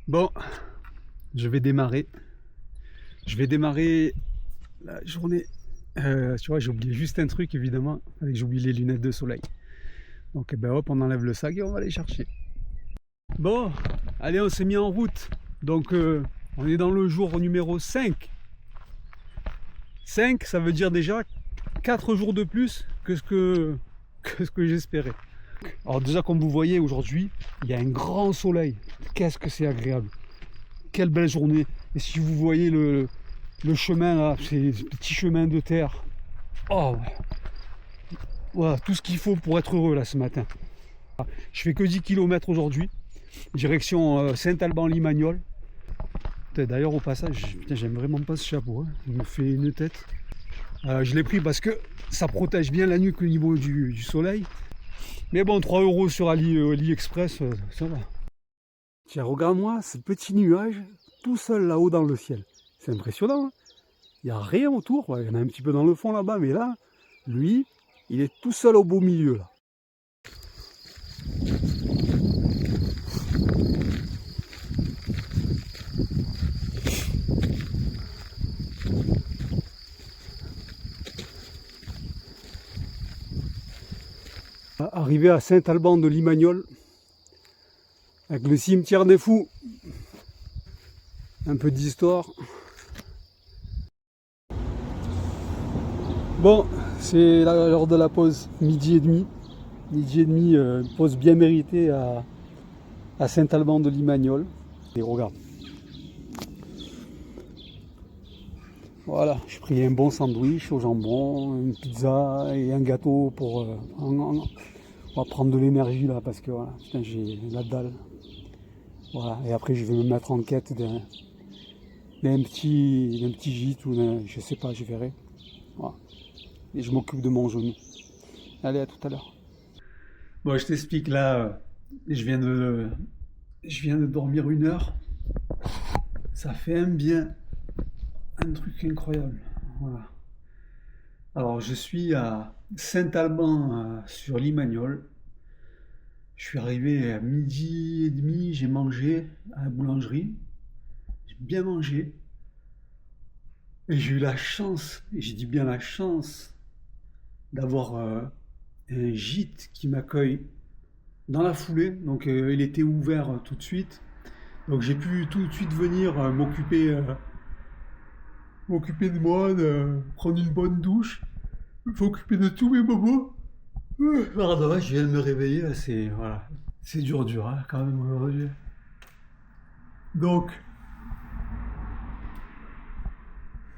Bon, je vais démarrer. Je vais démarrer la journée. Tu vois, j'ai oublié juste un truc, évidemment. J'ai oublié les lunettes de soleil. Donc, ben hop, on enlève le sac et on va les chercher. Bon, allez, on s'est mis en route. Donc, on est dans le jour numéro 5. 5, ça veut dire déjà 4 jours de plus que ce que j'espérais. Alors déjà, comme vous voyez, aujourd'hui, il y a un grand soleil. Qu'est-ce que c'est agréable. Quelle belle journée. Et si vous voyez le chemin là, ces petits chemins de terre. Oh, voilà, tout ce qu'il faut pour être heureux là ce matin. Je fais que 10 km aujourd'hui. Direction Saint-Alban-Limagnol. D'ailleurs au passage, j'aime vraiment pas ce chapeau. Hein. Il me fait une tête. Je l'ai pris parce que ça protège bien la nuque au niveau du soleil. Mais bon, 3 € sur AliExpress, ça va. Tiens, regarde-moi ce petit nuage tout seul là-haut dans le ciel. C'est impressionnant. Hein, il n'y a rien autour. Ouais, il y en a un petit peu dans le fond là-bas, mais là, lui, il est tout seul au beau milieu là. Arrivé à Saint-Alban-de-Limagnol, avec le cimetière des fous, un peu d'histoire. Bon, c'est l'heure de la pause, midi et demi. Midi et demi, pause bien méritée à Saint-Alban-de-Limagnol. Et regarde. Voilà, j'ai pris un bon sandwich au jambon, une pizza et un gâteau pour... on va prendre de l'énergie là parce que voilà, putain, j'ai la dalle. Voilà, et après je vais me mettre en quête d'un petit gîte ou je sais pas, je verrai. Voilà. Et je m'occupe de mon genou. Allez, à tout à l'heure. Bon, je t'explique là, je viens de dormir 1 heure. Ça fait un bien, un truc incroyable. Voilà. Alors, je suis à Saint-Alban sur Limagnol. Je suis arrivé à midi et demi, j'ai mangé à la boulangerie. J'ai bien mangé. Et j'ai eu la chance, et j'ai dit bien la chance, d'avoir un gîte qui m'accueille dans la foulée. Donc, il était ouvert tout de suite. Donc, j'ai pu tout de suite venir m'occuper de moi, de prendre une bonne douche, m'occuper de tous mes bobos. Pardon, je viens de me réveiller, là, c'est voilà, c'est dur hein, quand même aujourd'hui. Donc,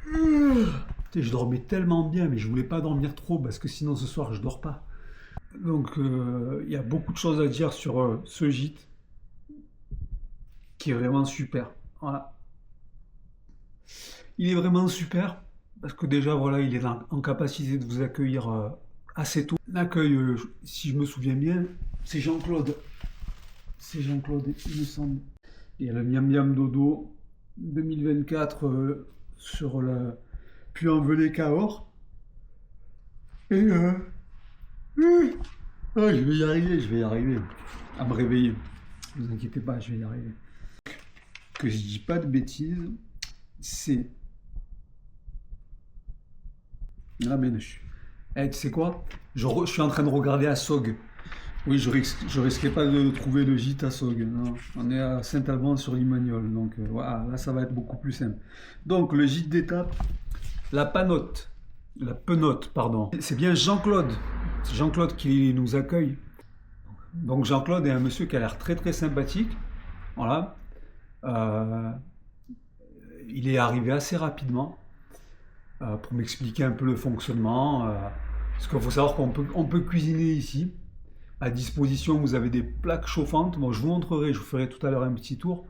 je dormais tellement bien, mais je voulais pas dormir trop parce que sinon ce soir je dors pas. Donc, il y a beaucoup de choses à dire sur ce gîte qui est vraiment super. Voilà. Il est vraiment super parce que déjà voilà, il est en capacité de vous accueillir assez tôt. L'accueil, si je me souviens bien, c'est Jean-Claude. C'est Jean-Claude, il me semble. Il y a le Miam Miam Dodo 2024 sur le Puy-en-Velay Cahors. Et je vais y arriver à me réveiller. Ne vous inquiétez pas, je vais y arriver. Que je dis pas de bêtises, c'est... Ah mais tu sais quoi, je suis en train de regarder à Sog. Oui, je risquais pas de trouver le gîte à Sog. Non. On est à Saint-Alban-sur-Limagnol, donc voilà, là ça va être beaucoup plus simple. Donc le gîte d'étape, la Penote, pardon. C'est bien Jean-Claude. C'est Jean-Claude qui nous accueille. Donc Jean-Claude est un monsieur qui a l'air très très sympathique. Voilà. Euh, il est arrivé assez rapidement pour m'expliquer un peu le fonctionnement. Parce qu'il faut savoir qu'on peut cuisiner ici. À disposition, vous avez des plaques chauffantes. Bon, je vous montrerai, je vous ferai tout à l'heure un petit tour.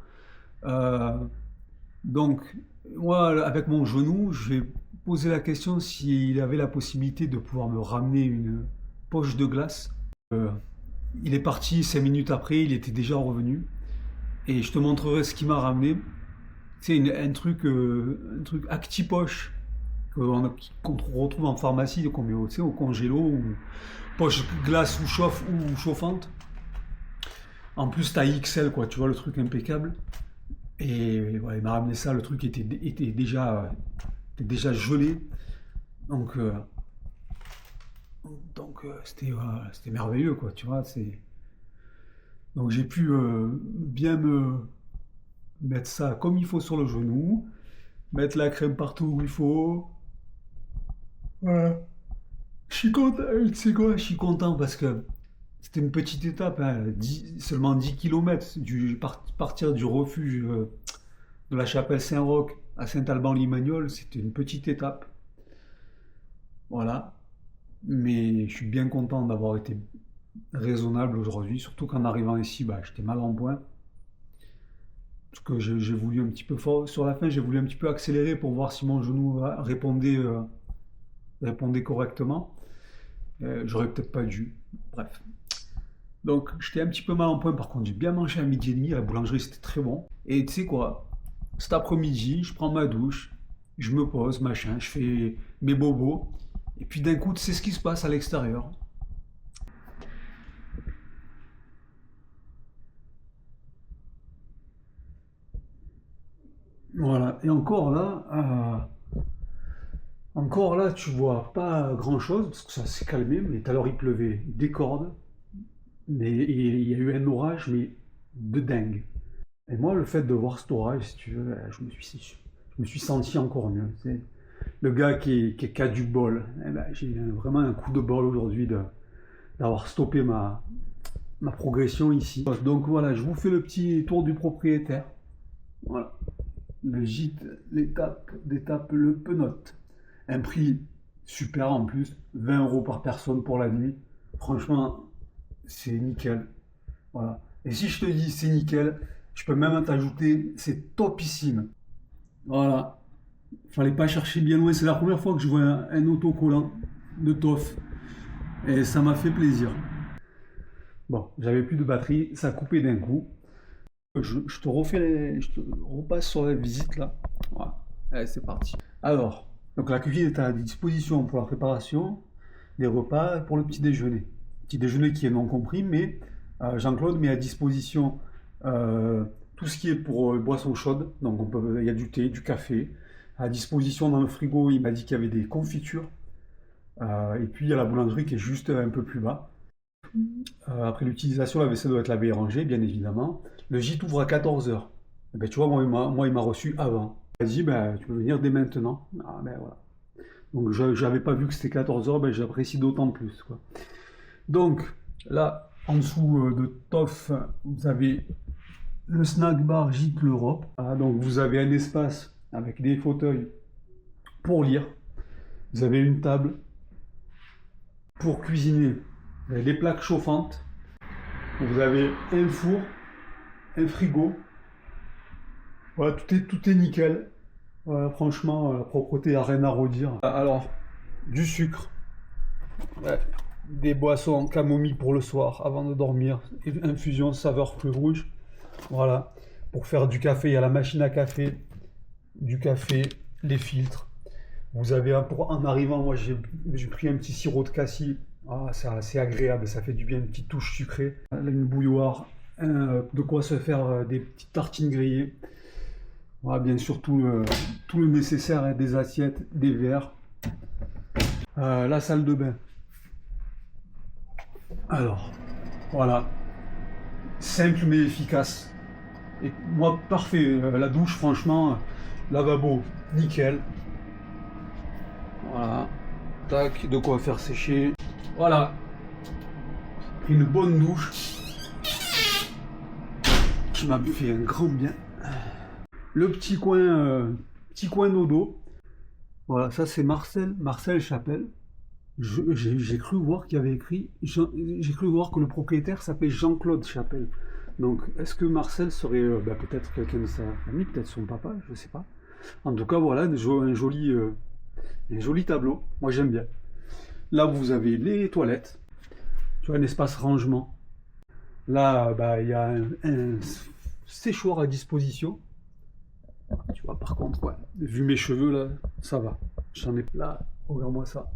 Donc, moi, avec mon genou, je vais poser la question s'il avait la possibilité de pouvoir me ramener une poche de glace. Il est parti 5 minutes après, il était déjà revenu. Et je te montrerai ce qu'il m'a ramené. C'est un truc Actipoche qu'on retrouve en pharmacie, qu'on met au congélo, ou poche glace ou chauffante. En plus, t'as XL, quoi, tu vois le truc impeccable. Et voilà, il m'a ramené ça, le truc était déjà gelé. Donc, c'était merveilleux, quoi, tu vois. Donc j'ai pu bien me mettre ça comme il faut sur le genou, mettre la crème partout où il faut. Voilà. Je suis content, tu sais quoi, je suis content parce que c'était une petite étape, hein, seulement 10 km partir du refuge de la chapelle Saint-Roch à Saint-Alban-Limagnol, c'était une petite étape. Voilà. Mais je suis bien content d'avoir été raisonnable aujourd'hui, surtout qu'en arrivant ici, bah, j'étais mal en point. Parce que j'ai voulu un petit peu fort. Sur la fin, j'ai voulu un petit peu accélérer pour voir si mon genou répondait correctement. J'aurais peut-être pas dû. Bref. Donc, j'étais un petit peu mal en point. Par contre, j'ai bien mangé à midi et demi. À la boulangerie, c'était très bon. Et tu sais quoi? Cet après-midi, je prends ma douche, je me pose, machin, je fais mes bobos. Et puis d'un coup, tu sais ce qui se passe à l'extérieur. Voilà. Et encore là, tu vois pas grand-chose parce que ça s'est calmé. Mais tout à l'heure, il pleuvait des cordes. Mais il y a eu un orage, mais de dingue. Et moi, le fait de voir cet orage, si tu veux, je me suis senti encore mieux. Tu sais. Le gars qui a du bol, eh ben, j'ai vraiment un coup de bol aujourd'hui d'avoir stoppé ma progression ici. Donc voilà, je vous fais le petit tour du propriétaire. Voilà. Le gîte, d'étape Le Penote. Un prix super en plus, 20 euros par personne pour la nuit. Franchement, c'est nickel. Voilà. Et si je te dis c'est nickel, je peux même t'ajouter c'est topissime. Voilà. Fallait pas chercher bien loin. C'est la première fois que je vois un autocollant de TOF. Et ça m'a fait plaisir. Bon, j'avais plus de batterie, ça a coupé d'un coup. Je te repasse sur la visite là. Voilà. Allez, c'est parti. Alors, donc la cuisine est à disposition pour la préparation des repas pour le petit déjeuner. Petit déjeuner qui est non compris, mais Jean-Claude met à disposition tout ce qui est pour boissons chaudes. Donc il y a du thé, du café. À disposition dans le frigo, il m'a dit qu'il y avait des confitures. Et puis il y a la boulangerie qui est juste un peu plus bas. Après l'utilisation, la vaisselle doit être lavée et rangée, bien évidemment. Le gîte ouvre à 14h. Ben, tu vois, moi, il m'a reçu avant. Il m'a dit, ben, tu peux venir dès maintenant. Ah, ben, voilà. Donc, je n'avais pas vu que c'était 14h, ben, j'apprécie d'autant plus, quoi. Donc, là, en dessous de Toff, vous avez le snack bar Gîte l'Europe. Voilà, donc, vous avez un espace avec des fauteuils pour lire. Vous avez une table pour cuisiner. Vous avez des plaques chauffantes. Vous avez un four, un frigo. Voilà, tout est nickel. Voilà, franchement, la propreté, il n'y a rien à redire. Alors, du sucre, ouais, des boissons en camomille pour le soir avant de dormir, et infusion saveur fruits rouges. Voilà, pour faire du café, il y a la machine à café, du café, les filtres. Vous avez en arrivant, moi j'ai pris un petit sirop de cassis. Ah, c'est agréable, ça fait du bien, une petite touche sucrée. Une bouilloire, de quoi se faire des petites tartines grillées. Voilà, bien sûr tout le nécessaire, hein, des assiettes, des verres. La salle de bain. Alors, voilà, simple mais efficace. Et moi, parfait. La douche, franchement, lavabo, nickel. Voilà, tac, de quoi faire sécher. Voilà, pris une bonne douche qui m'a fait un grand bien. Le petit coin dodo. Voilà, ça c'est Marcel Chapelle. J'ai cru voir qu'il y avait écrit, j'ai cru voir que le propriétaire s'appelait Jean-Claude Chapelle. Donc, est-ce que Marcel serait peut-être quelqu'un de sa famille, peut-être son papa, je sais pas. En tout cas, voilà, un joli tableau. Moi, j'aime bien. Là, vous avez les toilettes. Tu vois, un espace rangement. Là, bah, il y a un séchoir à disposition. Tu vois, par contre, ouais, vu mes cheveux, là, ça va. J'en ai là, regarde-moi ça.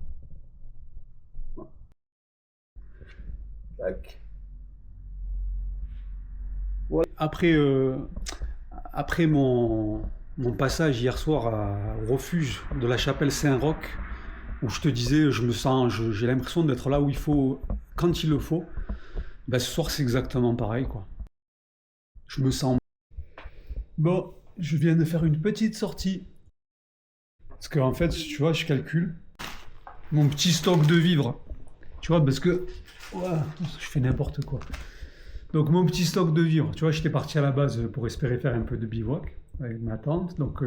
Tac. Voilà. Après, après mon passage hier soir au refuge de la chapelle Saint-Roch, où je te disais, j'ai l'impression d'être là où il faut, quand il le faut, ben, ce soir c'est exactement pareil, quoi. Je me sens... Bon, je viens de faire une petite sortie. Parce qu'en fait, tu vois, je calcule mon petit stock de vivres. Tu vois, parce que... Ouais, je fais n'importe quoi. Donc mon petit stock de vivres, tu vois, j'étais parti à la base pour espérer faire un peu de bivouac avec ma tante. Donc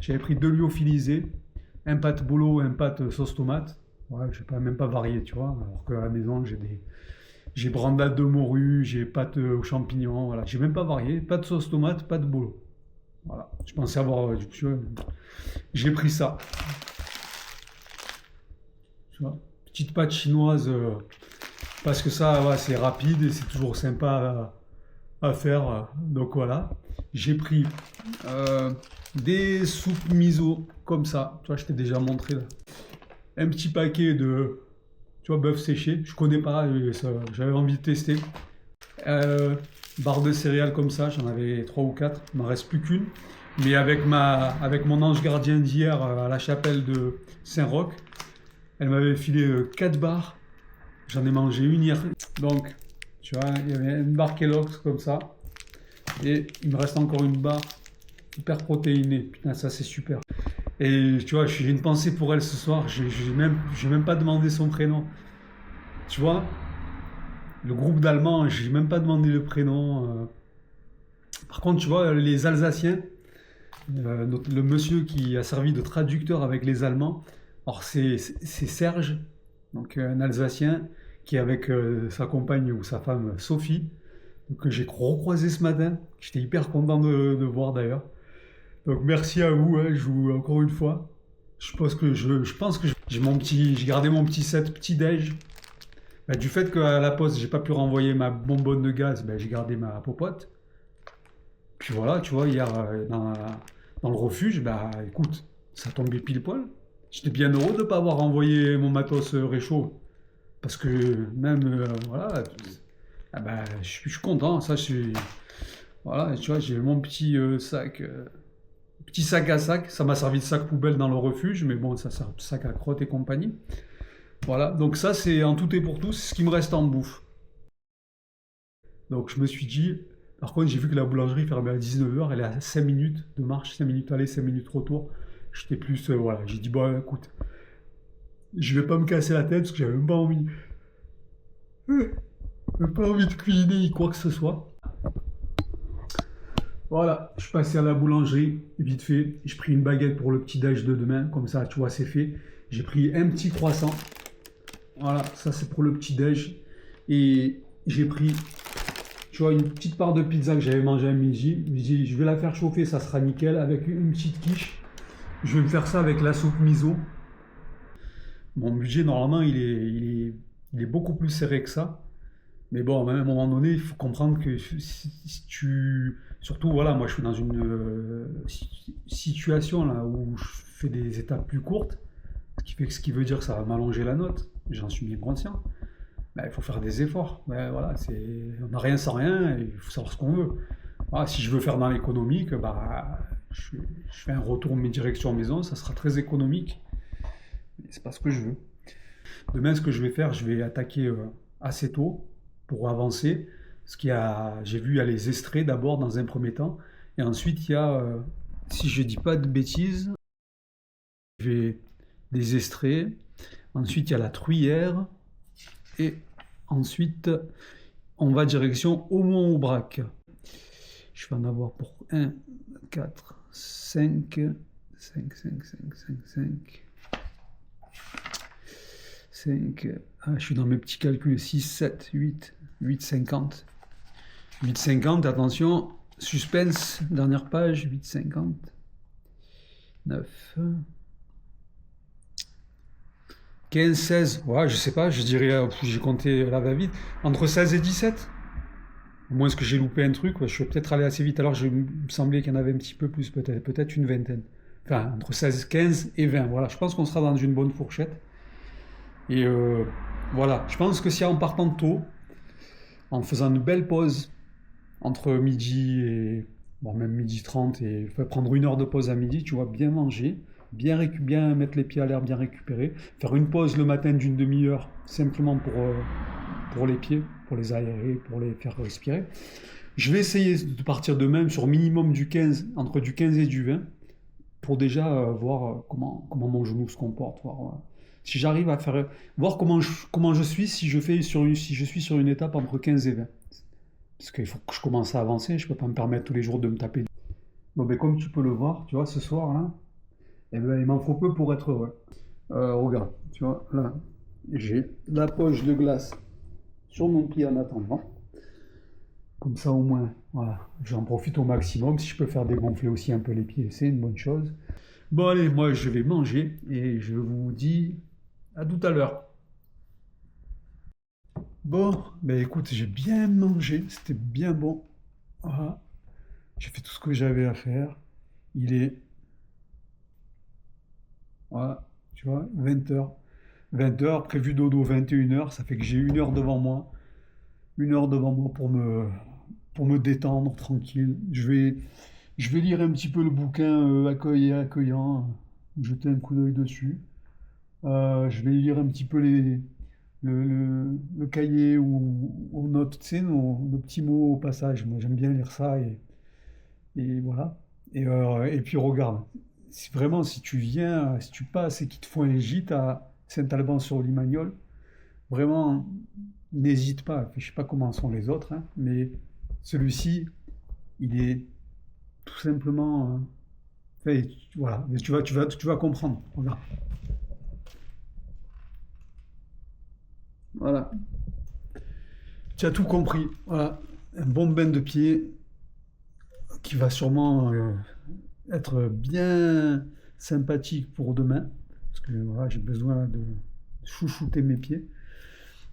j'avais pris 2 lyophilisés, un pâte bolo, un pâte sauce tomate. Ouais, je n'ai même pas varié, tu vois. Alors qu'à la maison, j'ai brandade de morue, j'ai pâte aux champignons, voilà. J'ai même pas varié, pas de sauce tomate, pas de bolo. Voilà, je pensais avoir... J'ai pris ça. Tu vois, petite pâte chinoise, parce que ça, ouais, c'est rapide et c'est toujours sympa à faire. Donc voilà, j'ai pris des soupes miso, comme ça. Tu vois, je t'ai déjà montré là. Un petit paquet de, tu vois, bœuf séché. Je connais pas, j'avais envie de tester. Barre de céréales comme ça, j'en avais 3 ou 4, il m'en reste plus qu'une. Mais avec mon ange gardien d'hier à la chapelle de Saint-Roch, elle m'avait filé 4 barres. J'en ai mangé une hier. Donc, tu vois, il y avait une barre Kellogg's comme ça. Et il me reste encore une barre hyper protéinée. Putain, ça c'est super. Et tu vois, j'ai une pensée pour elle ce soir. J'ai même pas demandé son prénom. Tu vois, le groupe d'Allemands, j'ai même pas demandé le prénom. Par contre, tu vois, les Alsaciens, le monsieur qui a servi de traducteur avec les Allemands, alors c'est Serge, donc un Alsacien qui est avec sa compagne ou sa femme Sophie, que j'ai recroisé ce matin. J'étais hyper content de voir d'ailleurs. Donc merci à vous, hein, je vous encore une fois. Je pense que j'ai gardé mon petit set petit déj. Bah, du fait qu'à la poste j'ai pas pu renvoyer ma bonbonne de gaz, bah, j'ai gardé ma popote. Puis voilà, tu vois, hier dans le refuge, bah écoute, ça tombait pile poil. J'étais bien heureux de ne pas avoir envoyé mon matos réchaud. Parce que même, voilà, ah bah, je suis content. Ça, voilà, tu vois, j'ai mon petit sac, petit sac à sac. Ça m'a servi de sac poubelle dans le refuge, mais bon, ça sert de sac à crotte et compagnie. Voilà, donc ça, c'est en tout et pour tout, c'est ce qui me reste en bouffe. Donc je me suis dit, par contre, j'ai vu que la boulangerie fermait à 19h, elle est à 5 minutes de marche, 5 minutes aller, 5 minutes retour. J'étais plus, voilà, j'ai dit, bon, écoute, je vais pas me casser la tête parce que j'avais même pas envie. Même pas envie de cuisiner quoi que ce soit. Voilà, je suis passé à la boulangerie, vite fait. J'ai pris une baguette pour le petit déj de demain, comme ça, tu vois, c'est fait. J'ai pris un petit croissant. Voilà, ça c'est pour le petit déj. Et j'ai pris, tu vois, une petite part de pizza que j'avais mangé à midi. Je me dis, je vais la faire chauffer, ça sera nickel, avec une petite quiche. Je vais me faire ça avec la soupe miso. Mon budget, normalement, il est beaucoup plus serré que ça. Mais bon, à un moment donné, il faut comprendre que si tu... Surtout, voilà, moi, je suis dans une situation là où je fais des étapes plus courtes, ce qui veut dire que ça va m'allonger la note. J'en suis bien conscient. Ben, il faut faire des efforts. Ben, voilà, on n'a rien sans rien, et il faut savoir ce qu'on veut. Voilà, si je veux faire dans l'économique, bah, je fais un retour de direction maison, ça sera très économique. Mais c'est pas ce que je veux. Demain, ce que je vais faire, je vais attaquer assez tôt pour avancer. J'ai vu, il y a les estrées d'abord dans un premier temps. Et ensuite, il y a, si je dis pas de bêtises, je vais des estrées. Ensuite, il y a la truyère. Et ensuite, on va direction Aumont-Aubrac. Je vais en avoir pour 1, 4, 5, 5, 5, 5, 5, 5. 5, je suis dans mes petits calculs, 6, 7, 8, 8, 50. 8, 50, attention, suspense, dernière page, 8, 50. 9. 15, 16, ouais, je sais pas, je dirais, j'ai compté la va-vite, entre 16 et 17. Au moins, est-ce que j'ai loupé un truc, ouais, je vais peut-être aller assez vite, alors il me semblait qu'il y en avait un petit peu plus, peut-être une vingtaine. Enfin, entre 16, 15 et 20, voilà, je pense qu'on sera dans une bonne fourchette. Et voilà, je pense que si en partant tôt, en faisant une belle pause entre midi bon, même midi 30 et prendre 1 heure de pause à midi, tu vois, bien manger, bien mettre les pieds à l'air, bien récupérer, faire une pause le matin d'une demi-heure, simplement pour les pieds, pour les aérer, pour les faire respirer. Je vais essayer de partir de même sur minimum du 15, entre du 15 et du 20, pour déjà voir comment mon genou se comporte, voir si j'arrive à faire, voir comment je suis si si je suis sur une étape entre 15 et 20. Parce qu'il faut que je commence à avancer, je peux pas me permettre tous les jours de me taper. Bon, ben comme tu peux le voir, tu vois, ce soir là, eh ben, il m'en faut peu pour être heureux. Regarde, tu vois, là, j'ai la poche de glace sur mon pied en attendant. Comme ça au moins, voilà, j'en profite au maximum. Si je peux faire dégonfler aussi un peu les pieds, c'est une bonne chose. Bon allez, moi je vais manger et je vous dis à tout à l'heure. Bon, ben écoute, j'ai bien mangé, c'était bien bon. Voilà, j'ai fait tout ce que j'avais à faire. Il est, voilà, tu vois, 20 h. 20 h, prévu dodo 21 h, ça fait que j'ai 1 heure devant moi. 1 heure devant moi pour me détendre tranquille. Je vais lire un petit peu le bouquin Accueil et accueillant, jeter un coup d'œil dessus. Je vais lire un petit peu le cahier où on note, tu sais, nos petits mots au passage. Moi, j'aime bien lire ça et voilà. Et puis, regarde, si vraiment, si tu viens, si tu passes et qu'il te faut un gîte à Saint-Alban-sur-Limagnol, vraiment, n'hésite pas. Je sais pas comment sont les autres, hein, mais celui-ci, il est tout simplement. Enfin, voilà, mais tu vas comprendre. Regarde. Voilà. Tu as tout compris. Voilà. Un bon bain de pied qui va sûrement être bien sympathique pour demain. Parce que voilà, j'ai besoin de chouchouter mes pieds.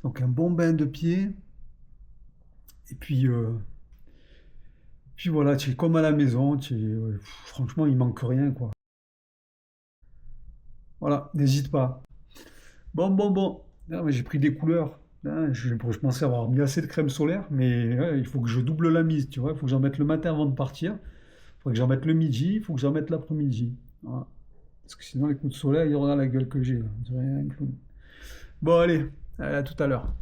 Donc un bon bain de pied. Et puis voilà, tu es comme à la maison. Franchement, il manque rien, quoi. Voilà, n'hésite pas. Bon. Ah, mais j'ai pris des couleurs. Ah, je pensais avoir mis assez de crème solaire, mais ouais, il faut que je double la mise, tu vois. Il faut que j'en mette le matin avant de partir. Il faut que j'en mette le midi. Il faut que j'en mette l'après-midi. Voilà. Parce que sinon, les coups de soleil, il y aura la gueule que j'ai, là. On dirait un clown. Bon, allez, à tout à l'heure.